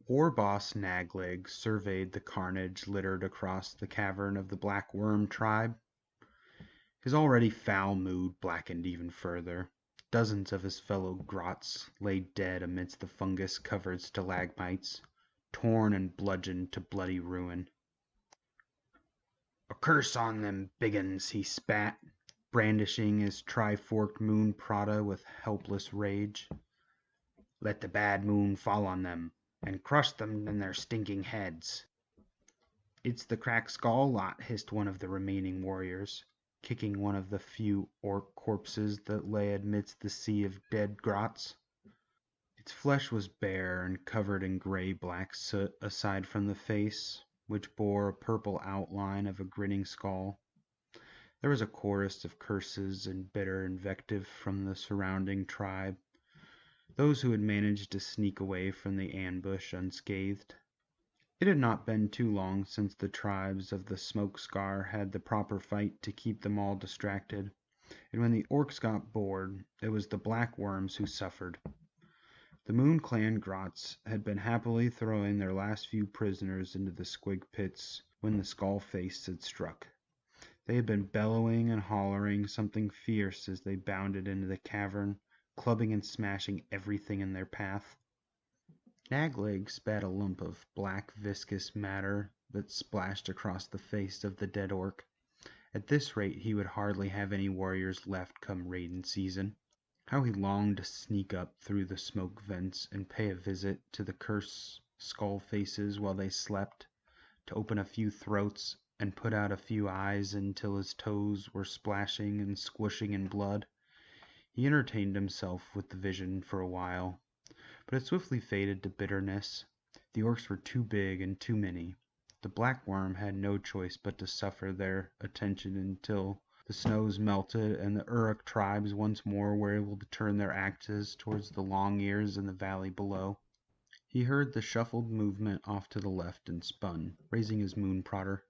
War boss Naglig surveyed the carnage littered across the cavern of the Black Worm tribe. His already foul mood blackened even further. Dozens of his fellow grots lay dead amidst the fungus-covered stalagmites, torn and bludgeoned to bloody ruin. "A curse on them big'uns!" he spat, brandishing his tri-forked moon prata with helpless rage. "Let the bad moon fall on them, and crush them in their stinking heads." "It's the cracked skull lot," hissed one of the remaining warriors, kicking one of the few orc corpses that lay amidst the sea of dead grots. Its flesh was bare and covered in grey-black soot aside from the face, which bore a purple outline of a grinning skull. There was a chorus of curses and bitter invective from the surrounding tribe, those who had managed to sneak away from the ambush unscathed. It had not been too long since the tribes of the Smoke Scar had the proper fight to keep them all distracted, and when the orcs got bored, it was the Black Worms who suffered. The Moon Clan grots had been happily throwing their last few prisoners into the squig pits when the skull face had struck. They had been bellowing and hollering something fierce as they bounded into the cavern, clubbing and smashing everything in their path. Naglig spat a lump of black viscous matter that splashed across the face of the dead orc. At this rate he would hardly have any warriors left come raiding season. How he longed to sneak up through the smoke vents and pay a visit to the cursed skull faces while they slept, to open a few throats and put out a few eyes until his toes were splashing and squishing in blood. He entertained himself with the vision for a while, but it swiftly faded to bitterness. The orcs were too big and too many. The Black Worm had no choice but to suffer their attention until the snows melted and the Uruk tribes once more were able to turn their axes towards the Long Ears in the valley below. He heard the shuffled movement off to the left and spun, raising his moon prodder.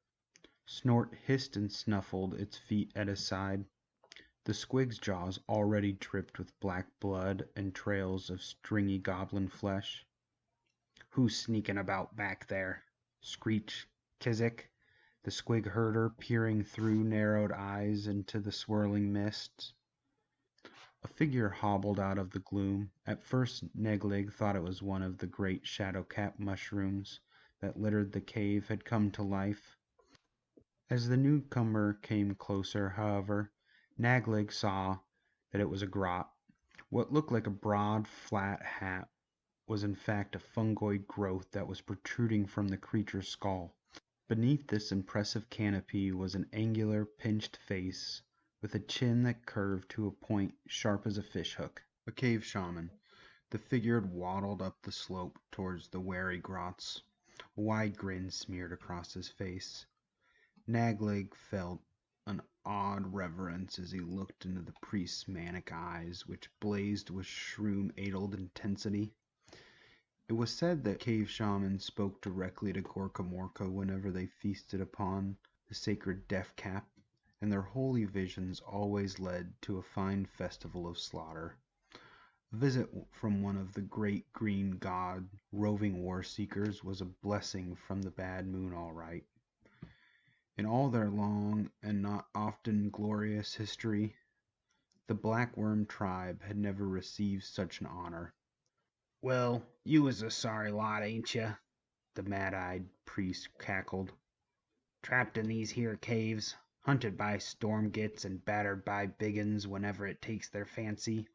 Snort hissed and snuffled its feet at his side. The squig's jaws already dripped with black blood and trails of stringy goblin flesh. "Who's sneaking about back there?" screeched Kizik, the squig herder, peering through narrowed eyes into the swirling mists. A figure hobbled out of the gloom. At first Neglig thought it was one of the great shadow-cap mushrooms that littered the cave had come to life. As the newcomer came closer, however, Naglig saw that it was a grot. What looked like a broad, flat hat was in fact a fungoid growth that was protruding from the creature's skull. Beneath this impressive canopy was an angular, pinched face with a chin that curved to a point sharp as a fishhook. A cave shaman. The figure had waddled up the slope towards the wary grots. A wide grin smeared across his face. Naglig felt an odd reverence as he looked into the priest's manic eyes, which blazed with shroom-addled intensity. It was said that cave shamans spoke directly to Gorkamorka whenever they feasted upon the sacred death cap, and their holy visions always led to a fine festival of slaughter. A visit from one of the great green god roving war seekers was a blessing from the bad moon, all right. In all their long and not often glorious history, the Black Worm tribe had never received such an honor. "Well, you is a sorry lot, ain't you?" the mad-eyed priest cackled. "Trapped in these here caves, hunted by stormgits and battered by big'uns whenever it takes their fancy.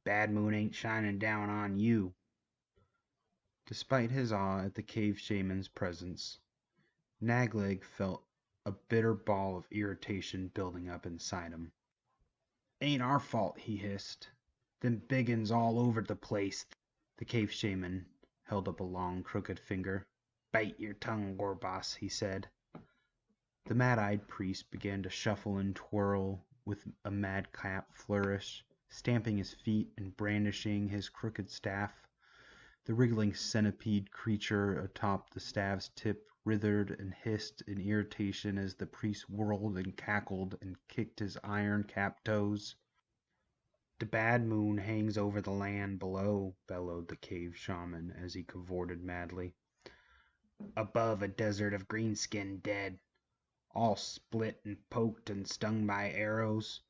Bad moon ain't shining down on you." Despite his awe at the cave shaman's presence, Naglig felt a bitter ball of irritation building up inside him. "Ain't our fault," he hissed. "Them big'uns all over the place." The cave shaman held up a long, crooked finger. "Bite your tongue, Warboss," he said. The mad-eyed priest began to shuffle and twirl with a madcap flourish, stamping his feet and brandishing his crooked staff. The wriggling centipede creature atop the staff's tip writhed and hissed in irritation as the priest whirled and cackled and kicked his iron-capped toes. The bad moon hangs over the land below, bellowed the cave shaman as he cavorted madly. Above, a desert of green-skinned dead, all split and poked and stung by arrows.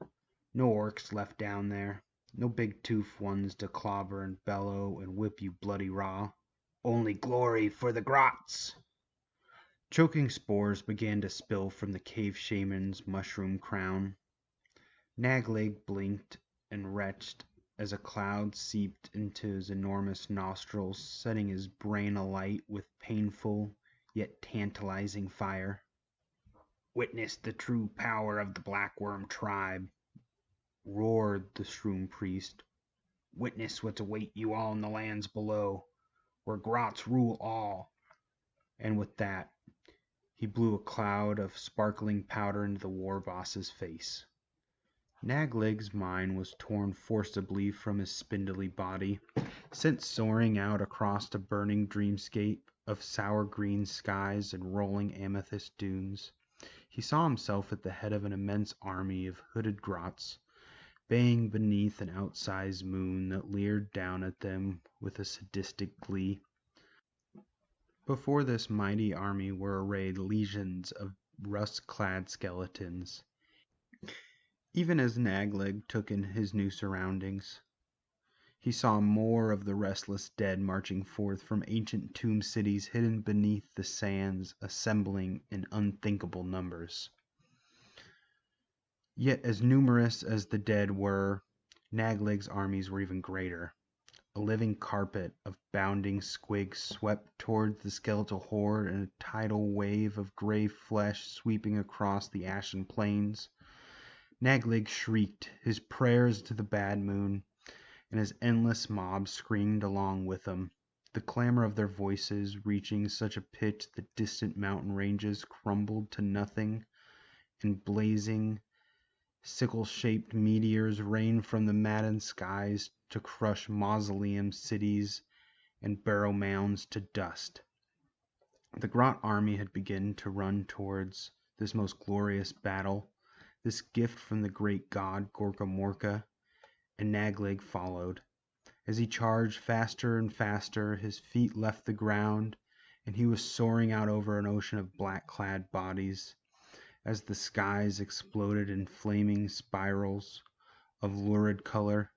No orcs left down there, no big toothed ones to clobber and bellow and whip you bloody raw. Only glory for the grots! Choking spores began to spill from the cave shaman's mushroom crown. Naglig blinked and retched as a cloud seeped into his enormous nostrils, setting his brain alight with painful yet tantalizing fire. Witness the true power of the Blackworm tribe, roared the shroom priest. Witness what's await you all in the lands below, where grots rule all. And with that, he blew a cloud of sparkling powder into the war boss's face. Naglig's mind was torn forcibly from his spindly body, sent soaring out across a burning dreamscape of sour green skies and rolling amethyst dunes. He saw himself at the head of an immense army of hooded grots, baying beneath an outsized moon that leered down at them with a sadistic glee. Before this mighty army were arrayed legions of rust-clad skeletons. Even as Naglig took in his new surroundings, he saw more of the restless dead marching forth from ancient tomb cities hidden beneath the sands, assembling in unthinkable numbers. Yet as numerous as the dead were, Naglig's armies were even greater. A living carpet of bounding squigs swept towards the skeletal horde in a tidal wave of gray flesh sweeping across the ashen plains. Naglig shrieked his prayers to the bad moon, and his endless mob screamed along with him, the clamor of their voices reaching such a pitch that distant mountain ranges crumbled to nothing, and blazing, sickle-shaped meteors rained from the maddened skies to crush mausoleum cities and barrow mounds to dust. The Grot army had begun to run towards this most glorious battle, this gift from the great god Gorkamorka, and Naglig followed. As he charged faster and faster, his feet left the ground, and he was soaring out over an ocean of black-clad bodies, as the skies exploded in flaming spirals of lurid color.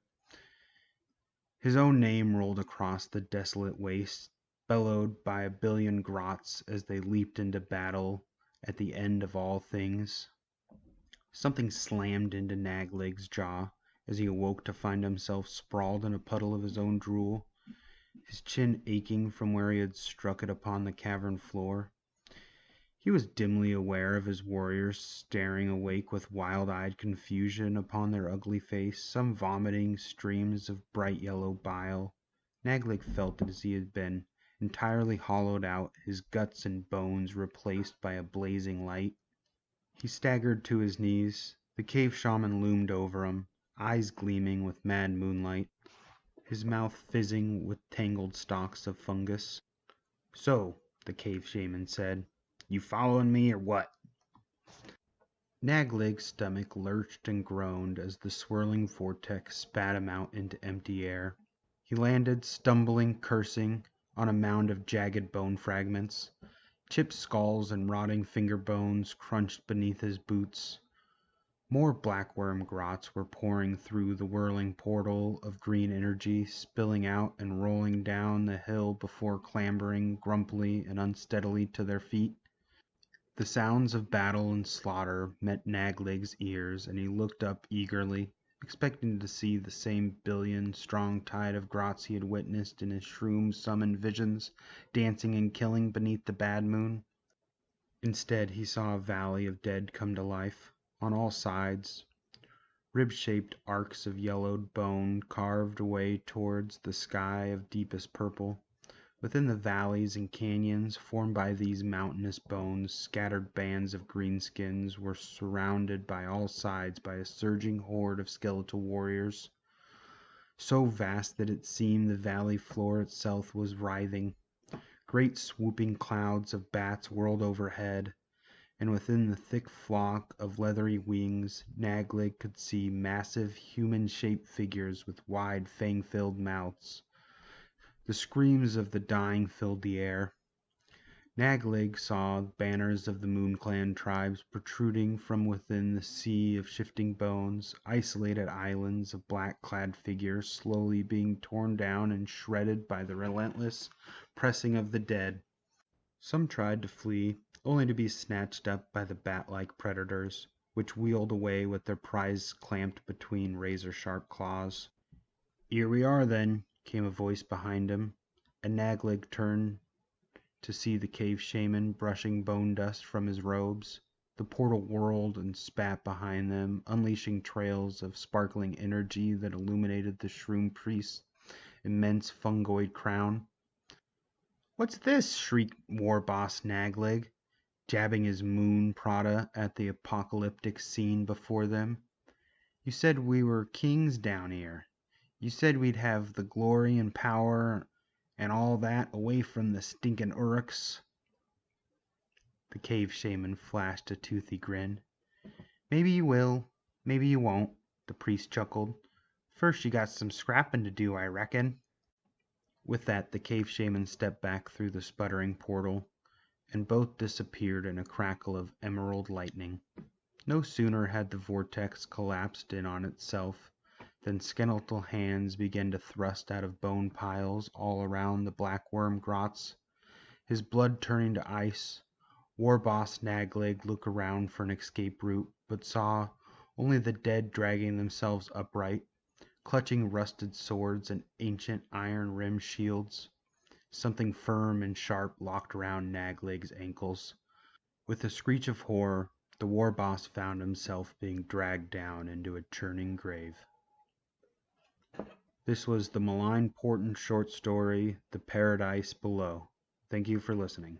His own name rolled across the desolate waste, bellowed by a billion grots as they leaped into battle at the end of all things. Something slammed into Naglig's jaw as he awoke to find himself sprawled in a puddle of his own drool, his chin aching from where he had struck it upon the cavern floor. He was dimly aware of his warriors staring awake with wild-eyed confusion upon their ugly face, some vomiting streams of bright yellow bile. Naglig felt as he had been, entirely hollowed out, his guts and bones replaced by a blazing light. He staggered to his knees. The cave shaman loomed over him, eyes gleaming with mad moonlight, his mouth fizzing with tangled stalks of fungus. "So," the cave shaman said, "you following me or what?" Naglig's stomach lurched and groaned as the swirling vortex spat him out into empty air. He landed, stumbling, cursing, on a mound of jagged bone fragments. Chipped skulls and rotting finger bones crunched beneath his boots. More blackworm grots were pouring through the whirling portal of green energy, spilling out and rolling down the hill before clambering grumpily and unsteadily to their feet. The sounds of battle and slaughter met Naglig's ears, and he looked up eagerly, expecting to see the same billion-strong tide of grots he had witnessed in his shroom-summoned visions, dancing and killing beneath the bad moon. Instead, he saw a valley of dead come to life. On all sides, rib-shaped arcs of yellowed bone carved away towards the sky of deepest purple. Within the valleys and canyons formed by these mountainous bones, scattered bands of greenskins were surrounded by all sides by a surging horde of skeletal warriors, so vast that it seemed the valley floor itself was writhing. Great swooping clouds of bats whirled overhead, and within the thick flock of leathery wings Naglig could see massive human-shaped figures with wide fang-filled mouths. The screams of the dying filled the air. Naglig saw banners of the Moon-Clan tribes protruding from within the sea of shifting bones, isolated islands of black-clad figures slowly being torn down and shredded by the relentless pressing of the dead. Some tried to flee, only to be snatched up by the bat-like predators, which wheeled away with their prize clamped between razor-sharp claws. "Here we are, then," came a voice behind him, and Naglig turned to see the cave shaman brushing bone dust from his robes. The portal whirled and spat behind them, unleashing trails of sparkling energy that illuminated the shroom priest's immense fungoid crown. "What's this?" shrieked War Boss Naglig, jabbing his moon Prada at the apocalyptic scene before them. "You said we were kings down here. You said we'd have the glory and power and all that away from the stinking Uruks." The cave shaman flashed a toothy grin. "Maybe you will, maybe you won't," the priest chuckled. "First you got some scrapping to do, I reckon." With that the cave shaman stepped back through the sputtering portal, and both disappeared in a crackle of emerald lightning. No sooner had the vortex collapsed in on itself than skeletal hands began to thrust out of bone piles all around the black worm grots. His blood turning to ice, War Boss Naglig looked around for an escape route, but saw only the dead dragging themselves upright, clutching rusted swords and ancient iron-rimmed shields. Something firm and sharp locked round Naglig's ankles. With a screech of horror, the war boss found himself being dragged down into a churning grave. This was the Malign Portents short story, The Paradise Below. Thank you for listening.